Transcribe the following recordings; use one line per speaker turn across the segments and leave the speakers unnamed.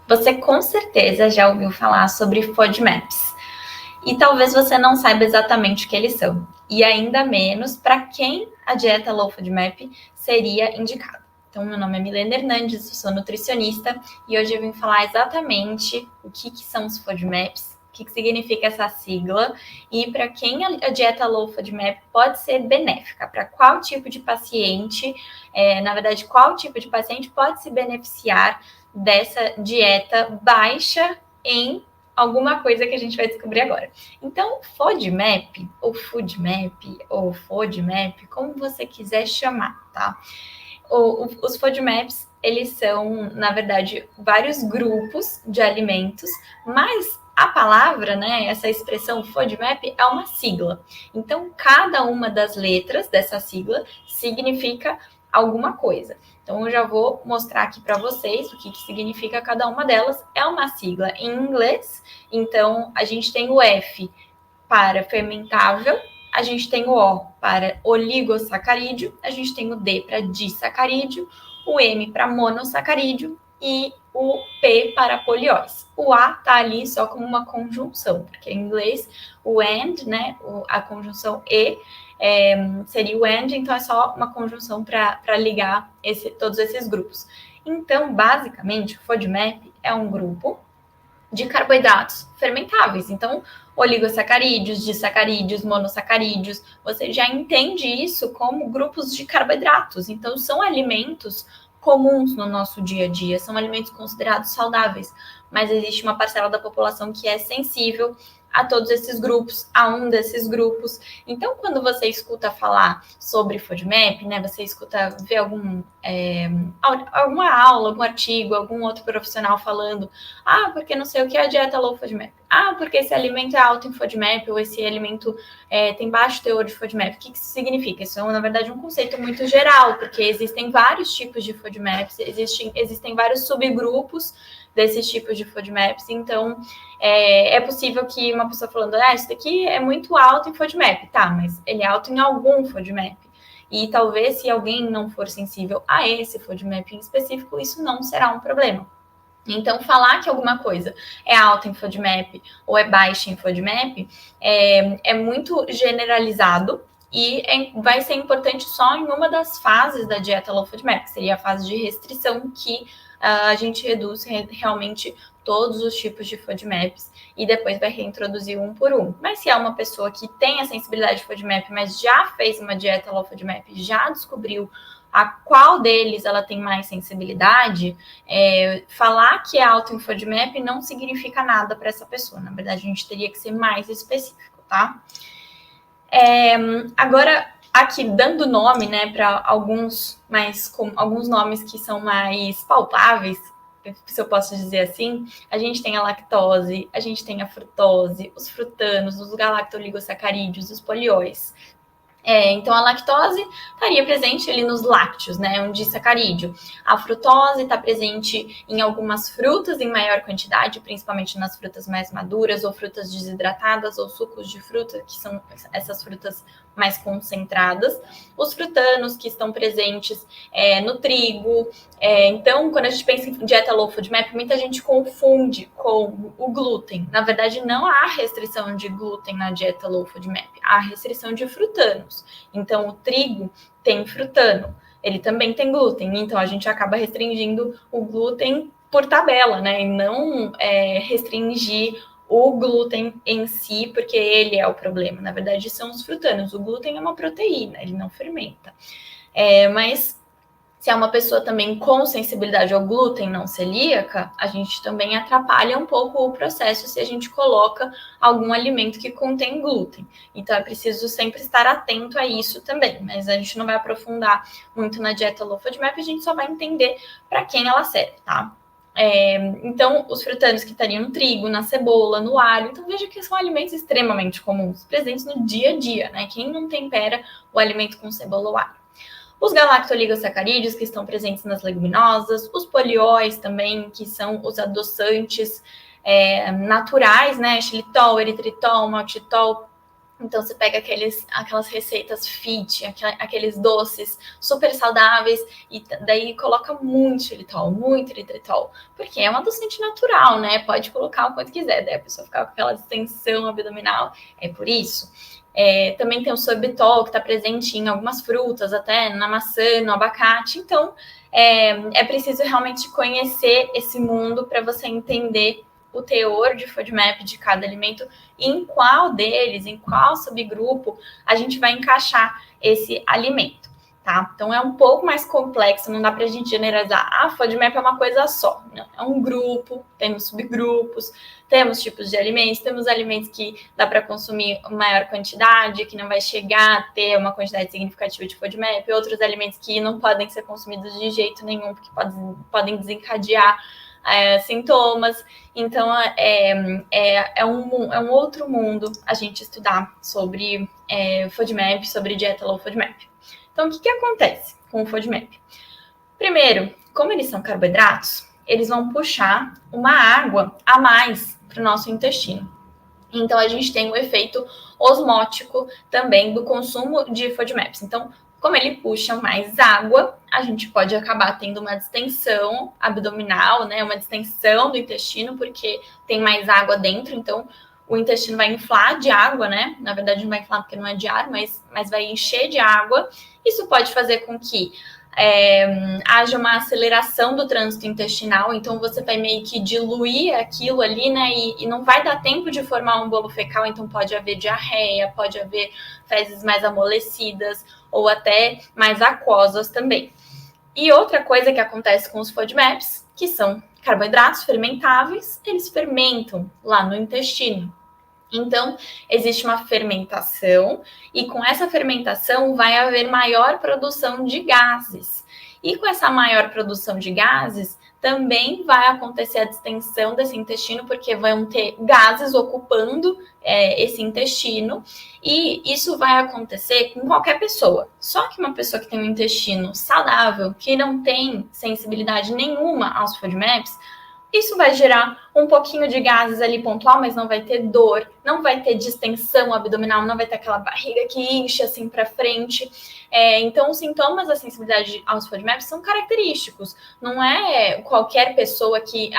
Você com certeza já ouviu falar sobre FODMAPs. E talvez você não saiba exatamente o que eles são. E ainda menos para quem a dieta Low FODMAP seria indicada. Então, meu nome é Milena Hernandes, eu sou nutricionista e hoje eu vim falar exatamente o que são os FODMAPs, o que significa essa sigla e para quem a dieta Low FODMAP pode ser benéfica, para qual tipo de paciente, na verdade, qual tipo de paciente pode se beneficiar dessa dieta baixa em alguma coisa que a gente vai descobrir agora. Então, FODMAP, ou FoodMap, ou FODMAP, como você quiser chamar, tá? Os FODMAPs, eles são, na verdade, vários grupos de alimentos, mas a palavra, né, essa expressão FODMAP é uma sigla. Então, cada uma das letras dessa sigla significa alguma coisa. Então, eu já vou mostrar aqui para vocês o que significa cada uma delas. É uma sigla em inglês, então a gente tem o F para fermentável, a gente tem o O para oligosacarídeo, a gente tem o D para disacarídeo, o M para monossacarídeo e o P para polióis. O A tá ali só como uma conjunção, porque em inglês o AND, né, a conjunção E, seria o AND, então é só uma conjunção para ligar todos esses grupos. Então, basicamente, o FODMAP é um grupo de carboidratos fermentáveis. Então, oligosacarídeos, disacarídeos, monossacarídeos, você já entende isso como grupos de carboidratos. Então, são alimentos comuns no nosso dia a dia, são alimentos considerados saudáveis, mas existe uma parcela da população que é sensível a todos esses grupos, a um desses grupos. Então, quando você escuta falar sobre FODMAP, né, você escuta ver alguma aula, algum artigo, algum outro profissional falando, porque não sei o que é a dieta low FODMAP, porque esse alimento é alto em FODMAP, ou esse alimento tem baixo teor de FODMAP. O que isso significa? Isso é, na verdade, um conceito muito geral, porque existem vários tipos de FODMAPs, existem vários subgrupos desses tipos de FODMAPs, então é possível que uma pessoa falando, isso daqui é muito alto em FODMAP, tá, mas ele é alto em algum FODMAP. E talvez se alguém não for sensível a esse FODMAP em específico, isso não será um problema. Então, falar que alguma coisa é alta em FODMAP ou é baixa em FODMAP é muito generalizado e vai ser importante só em uma das fases da dieta low FODMAP, que seria a fase de restrição, que a gente reduz realmente todos os tipos de FODMAPs e depois vai reintroduzir um por um. Mas se é uma pessoa que tem a sensibilidade de FODMAP, mas já fez uma dieta low FODMAP, já descobriu a qual deles ela tem mais sensibilidade, falar que é alto em FODMAP não significa nada para essa pessoa. Na verdade, a gente teria que ser mais específico, tá? Agora, aqui, dando nome, né, para alguns nomes que são mais palpáveis, se eu posso dizer assim, a gente tem a lactose, a gente tem a frutose, os frutanos, os galactoligosacarídeos, os polióis. Então, a lactose estaria presente ali nos lácteos, né, um disacarídeo. A frutose está presente em algumas frutas em maior quantidade, principalmente nas frutas mais maduras, ou frutas desidratadas, ou sucos de fruta, que são essas frutas mais concentradas. Os frutanos, que estão presentes no trigo. Então, quando a gente pensa em dieta low FODMAP, muita gente confunde com o glúten. Na verdade, não há restrição de glúten na dieta low FODMAP, há restrição de frutanos. Então, o trigo tem frutano, ele também tem glúten, então a gente acaba restringindo o glúten por tabela, né? E não restringir o glúten em si, porque ele é o problema. Na verdade, são os frutanos. O glúten é uma proteína, ele não fermenta. Mas se é uma pessoa também com sensibilidade ao glúten não celíaca, a gente também atrapalha um pouco o processo se a gente coloca algum alimento que contém glúten. Então, é preciso sempre estar atento a isso também, mas a gente não vai aprofundar muito na dieta low FODMAP, a gente só vai entender para quem ela serve, tá? Então, os frutanos que estariam no trigo, na cebola, no alho, então veja que são alimentos extremamente comuns, presentes no dia a dia, né? Quem não tempera o alimento com cebola ou alho? Os galactoligosacarídeos, que estão presentes nas leguminosas, os polióis também, que são os adoçantes naturais, né? Xilitol, eritritol, maltitol, Então, você pega aquelas receitas fit, aqueles doces super saudáveis, e daí coloca muito xilitol, porque é um adoçante natural, né? Pode colocar o quanto quiser, daí a pessoa fica com aquela distensão abdominal, é por isso. Também tem o sorbitol, que está presente em algumas frutas, até na maçã, no abacate. Então, é preciso realmente conhecer esse mundo para você entender o teor de FODMAP de cada alimento e em qual deles, em qual subgrupo a gente vai encaixar esse alimento, tá? Então é um pouco mais complexo, não dá para a gente generalizar. FODMAP é uma coisa só, não, é um grupo, temos subgrupos, temos tipos de alimentos, temos alimentos que dá para consumir maior quantidade, que não vai chegar a ter uma quantidade significativa de FODMAP, outros alimentos que não podem ser consumidos de jeito nenhum, porque podem desencadear sintomas. Então, é um outro mundo a gente estudar sobre FODMAP, sobre dieta low FODMAP. Então, o que acontece com o FODMAP? Primeiro, como eles são carboidratos, eles vão puxar uma água a mais para o nosso intestino. Então, a gente tem o efeito osmótico também do consumo de FODMAPs. Então, como ele puxa mais água, a gente pode acabar tendo uma distensão abdominal, né? Uma distensão do intestino, porque tem mais água dentro, então o intestino vai inflar de água, né? Na verdade, não vai inflar porque não é de ar, mas vai encher de água. Isso pode fazer com que haja uma aceleração do trânsito intestinal, então você vai meio que diluir aquilo ali, né, e não vai dar tempo de formar um bolo fecal, então pode haver diarreia, pode haver fezes mais amolecidas, ou até mais aquosas também. E outra coisa que acontece com os FODMAPs, que são carboidratos fermentáveis, eles fermentam lá no intestino. Então, existe uma fermentação e com essa fermentação vai haver maior produção de gases. E com essa maior produção de gases, também vai acontecer a distensão desse intestino, porque vão ter gases ocupando esse intestino, e isso vai acontecer com qualquer pessoa. Só que uma pessoa que tem um intestino saudável, que não tem sensibilidade nenhuma aos FODMAPs, isso vai gerar um pouquinho de gases ali pontual, mas não vai ter dor, não vai ter distensão abdominal, não vai ter aquela barriga que incha assim para frente. Então, os sintomas da sensibilidade aos FODMAPs são característicos. Não é qualquer pessoa que,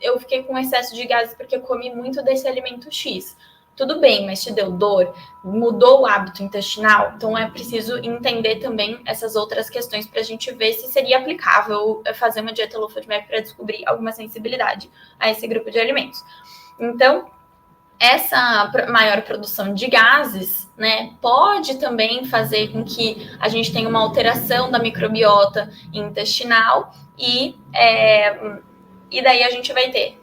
eu fiquei com excesso de gases porque eu comi muito desse alimento X. Tudo bem, mas te deu dor, mudou o hábito intestinal, então é preciso entender também essas outras questões para a gente ver se seria aplicável fazer uma dieta low FODMAP para descobrir alguma sensibilidade a esse grupo de alimentos. Então, essa maior produção de gases, né, pode também fazer com que a gente tenha uma alteração da microbiota intestinal e daí a gente vai ter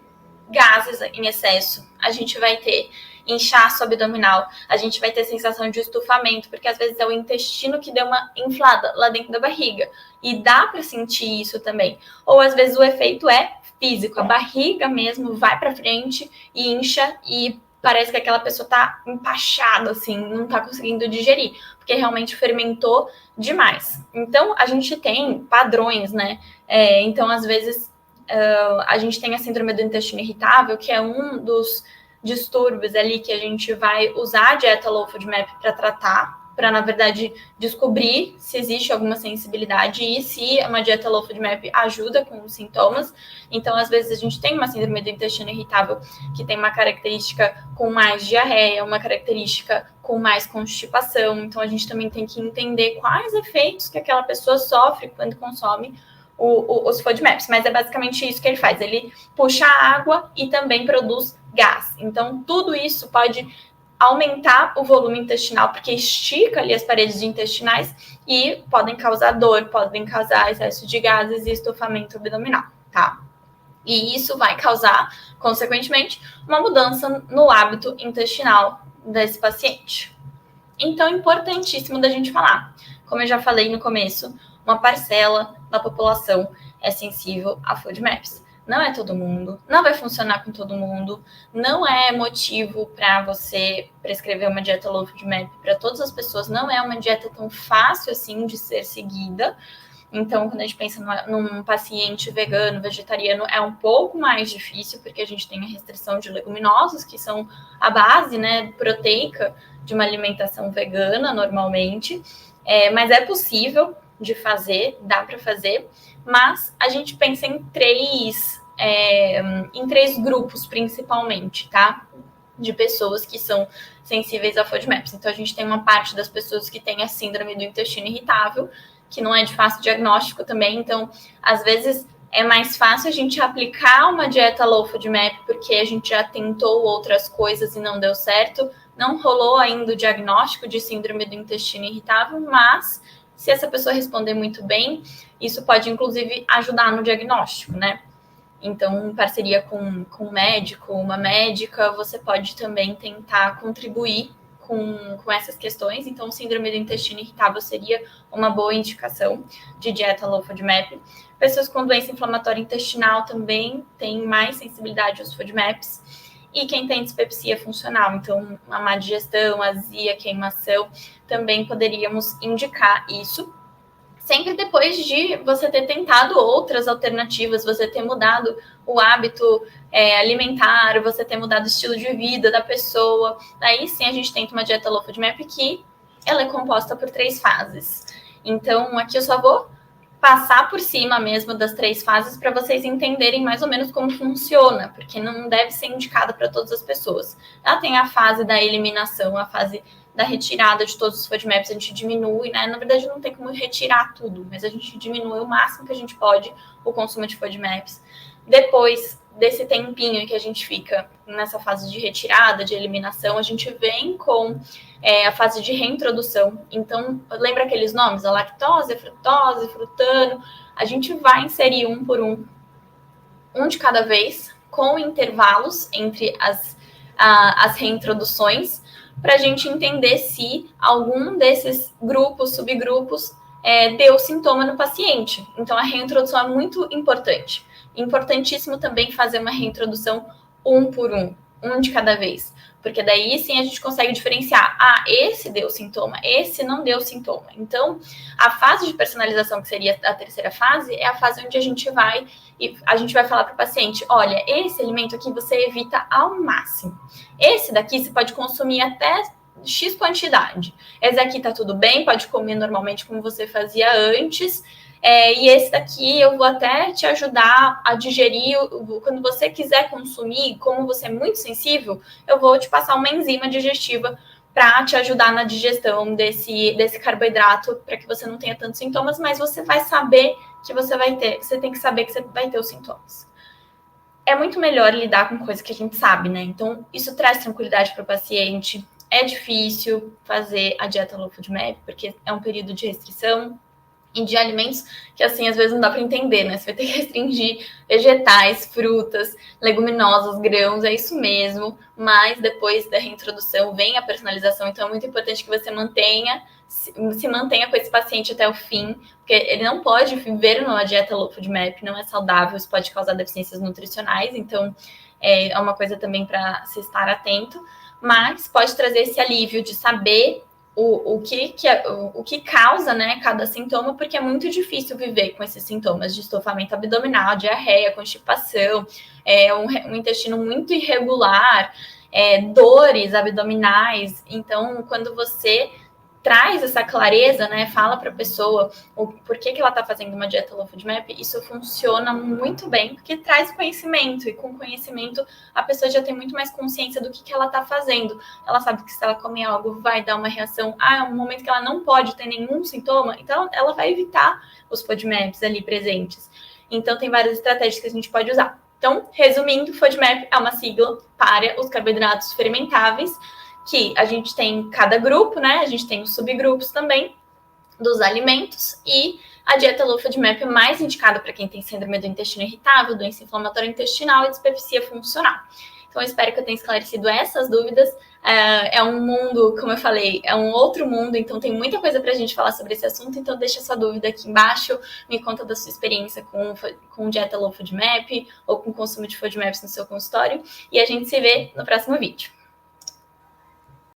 gases em excesso, a gente vai ter inchaço abdominal, a gente vai ter sensação de estufamento, porque às vezes é o intestino que deu uma inflada lá dentro da barriga, e dá para sentir isso também. Ou às vezes o efeito é físico, a barriga mesmo vai para frente e incha, e parece que aquela pessoa tá empachada, assim, não tá conseguindo digerir, porque realmente fermentou demais. Então, a gente tem padrões, né? Então, às vezes, a gente tem a síndrome do intestino irritável, que é um dos distúrbios ali que a gente vai usar a dieta low FODMAP para tratar, para, na verdade, descobrir se existe alguma sensibilidade e se uma dieta low FODMAP ajuda com os sintomas. Então, às vezes, a gente tem uma síndrome do intestino irritável que tem uma característica com mais diarreia, uma característica com mais constipação. Então, a gente também tem que entender quais efeitos que aquela pessoa sofre quando consome os FODMAPs, mas é basicamente isso que ele faz. Ele puxa água e também produz gás. Então, tudo isso pode aumentar o volume intestinal, porque estica ali as paredes intestinais e podem causar dor, podem causar excesso de gases e estufamento abdominal, tá? E isso vai causar, consequentemente, uma mudança no hábito intestinal desse paciente. Então, é importantíssimo da gente falar. Como eu já falei no começo, uma parcela da população é sensível a FODMAPs. Não é todo mundo, não vai funcionar com todo mundo, não é motivo para você prescrever uma dieta low FODMAP para todas as pessoas, não é uma dieta tão fácil assim de ser seguida. Então, quando a gente pensa num paciente vegano, vegetariano, é um pouco mais difícil, porque a gente tem a restrição de leguminosas, que são a base, né, proteica de uma alimentação vegana, normalmente. Mas é possível de fazer, dá para fazer, mas a gente pensa em três grupos, principalmente, tá? De pessoas que são sensíveis a FODMAPs. Então, a gente tem uma parte das pessoas que tem a síndrome do intestino irritável, que não é de fácil diagnóstico também. Então, às vezes, é mais fácil a gente aplicar uma dieta low FODMAP, porque a gente já tentou outras coisas e não deu certo. Não rolou ainda o diagnóstico de síndrome do intestino irritável, mas se essa pessoa responder muito bem, isso pode, inclusive, ajudar no diagnóstico, né? Então, em parceria com um médico, uma médica, você pode também tentar contribuir com essas questões. Então, síndrome do intestino irritável seria uma boa indicação de dieta low FODMAP. Pessoas com doença inflamatória intestinal também têm mais sensibilidade aos FODMAPs. E quem tem dispepsia funcional, então uma má digestão, azia, queimação, também poderíamos indicar isso. Sempre depois de você ter tentado outras alternativas, você ter mudado o hábito alimentar, você ter mudado o estilo de vida da pessoa. Aí sim a gente tenta uma dieta low FODMAP que ela é composta por 3 fases. Então aqui eu só vou passar por cima mesmo das 3 fases para vocês entenderem mais ou menos como funciona, porque não deve ser indicada para todas as pessoas. Ela tem a fase da eliminação, a fase da retirada de todos os FODMAPs, a gente diminui, né? Na verdade, não tem como retirar tudo, mas a gente diminui o máximo que a gente pode o consumo de FODMAPs. Depois desse tempinho que a gente fica nessa fase de retirada, de eliminação, a gente vem com a fase de reintrodução. Então, lembra aqueles nomes? A lactose, a frutose, frutano. A gente vai inserir um por um de cada vez, com intervalos entre as reintroduções, para a gente entender se algum desses grupos, subgrupos, deu sintoma no paciente. Então, a reintrodução é muito importante. Importantíssimo também fazer uma reintrodução um por um de cada vez. Porque daí sim a gente consegue diferenciar. Esse deu sintoma, esse não deu sintoma. Então, a fase de personalização, que seria a terceira fase, é a fase onde a gente vai falar para o paciente: olha, esse alimento aqui você evita ao máximo. Esse daqui você pode consumir até X quantidade. Esse aqui tá tudo bem, pode comer normalmente como você fazia antes. E esse daqui eu vou até te ajudar a digerir. Quando você quiser consumir, como você é muito sensível, eu vou te passar uma enzima digestiva para te ajudar na digestão desse carboidrato, para que você não tenha tantos sintomas, mas você vai saber que você vai ter. Você tem que saber que você vai ter os sintomas. É muito melhor lidar com coisa que a gente sabe, né? Então, isso traz tranquilidade para o paciente. É difícil fazer a dieta low FODMAP, porque é um período de restrição e de alimentos que, assim, às vezes não dá para entender, né? Você vai ter que restringir vegetais, frutas, leguminosas, grãos, é isso mesmo. Mas depois da reintrodução vem a personalização, então é muito importante que você se mantenha com esse paciente até o fim, porque ele não pode viver numa dieta low FODMAP, não é saudável, isso pode causar deficiências nutricionais, então é uma coisa também para se estar atento, mas pode trazer esse alívio de saber o que causa, né, cada sintoma, porque é muito difícil viver com esses sintomas de estofamento abdominal, diarreia, constipação, um intestino muito irregular, dores abdominais. Então, quando você traz essa clareza, né, fala para a pessoa o porquê que ela está fazendo uma dieta low FODMAP, isso funciona muito bem, porque traz conhecimento, e com conhecimento a pessoa já tem muito mais consciência do que ela está fazendo. Ela sabe que se ela comer algo vai dar uma reação, é um momento que ela não pode ter nenhum sintoma, então ela vai evitar os FODMAPs ali presentes. Então tem várias estratégias que a gente pode usar. Então, resumindo, FODMAP é uma sigla para os carboidratos fermentáveis, que a gente tem cada grupo, né? A gente tem os subgrupos também dos alimentos, e a dieta low FODMAP é mais indicada para quem tem síndrome do intestino irritável, doença inflamatória intestinal e dispepsia funcional. Então, eu espero que eu tenha esclarecido essas dúvidas. É um mundo, como eu falei, é um outro mundo, então tem muita coisa para a gente falar sobre esse assunto, então deixa sua dúvida aqui embaixo, me conta da sua experiência com dieta low FODMAP ou com consumo de FODMAPs no seu consultório, e a gente se vê no próximo vídeo.